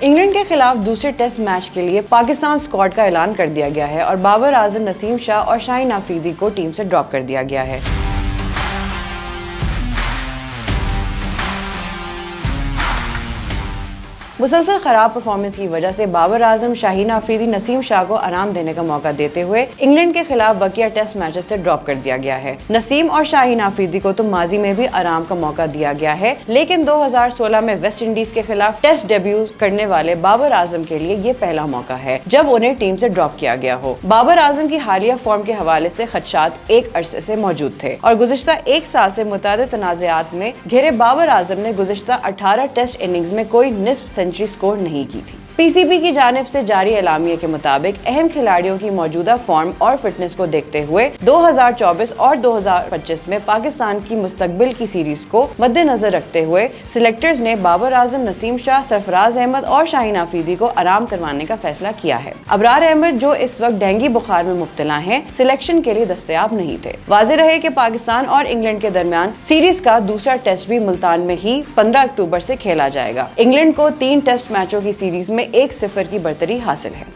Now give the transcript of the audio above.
England के खिलाफ दूसरे टेस्ट मैच के लिए पाकिस्तान स्क्वाड का ऐलान कर दिया गया है और बाबर आजम, नसीम शाह और शाहीन अफरीदी को टीम से ड्रॉप कर दिया गया है। मुसलसल खराब परफॉर्मेंस की वजह से बाबर आजम, शाहीन अफरीदी, नसीम शाह को आराम देने का मौका देते हुए इंग्लैंड के खिलाफ बकिया टेस्ट मैचेस से ड्रॉप कर दिया गया है। नसीम और शाहीन अफरीदी को तो माजी में भी आराम का मौका दिया गया है, लेकिन 2016 में वेस्ट इंडीज के खिलाफ टेस्ट डेब्यू करने वाले बाबर आजम के लिए ये पहला मौका है जब उन्हें टीम से ड्रॉप किया गया हो। बाबर आजम की हालिया फॉर्म के हवाले से खदशात एक अरसे से मौजूद थे और गुज़िश्ता एक साल से मुतादिद तनाज़ात में घिरे बाबर आजम ने गुज़िश्ता 18 टेस्ट इनिंग्स में कोई निस्फ सेंचुरी स्कोर नहीं की थी। पीसीबी की जानिब से जारी एलामिया के मुताबिक अहम खिलाड़ियों की मौजूदा फॉर्म और फिटनेस को देखते हुए 2024 और 2025 में पाकिस्तान की मुस्तकबिल की सीरीज को मद्देनजर रखते हुए सिलेक्टर्स ने बाबर आजम, नसीम शाह, सरफराज अहमद और शाहीन अफरीदी को आराम करवाने का फैसला किया है। अबरार अहमद, जो इस वक्त डेंगू बुखार में मुब्तला हैं, सिलेक्शन के लिए दस्तयाब नहीं थे। वाज़ेह रहे कि पाकिस्तान और इंग्लैंड के दरमियान सीरीज का दूसरा टेस्ट भी मुल्तान में ही 15 अक्टूबर से खेला जाएगा। इंग्लैंड को 3 टेस्ट मैचों की सीरीज में 1-0 की बढ़तरी हासिल है।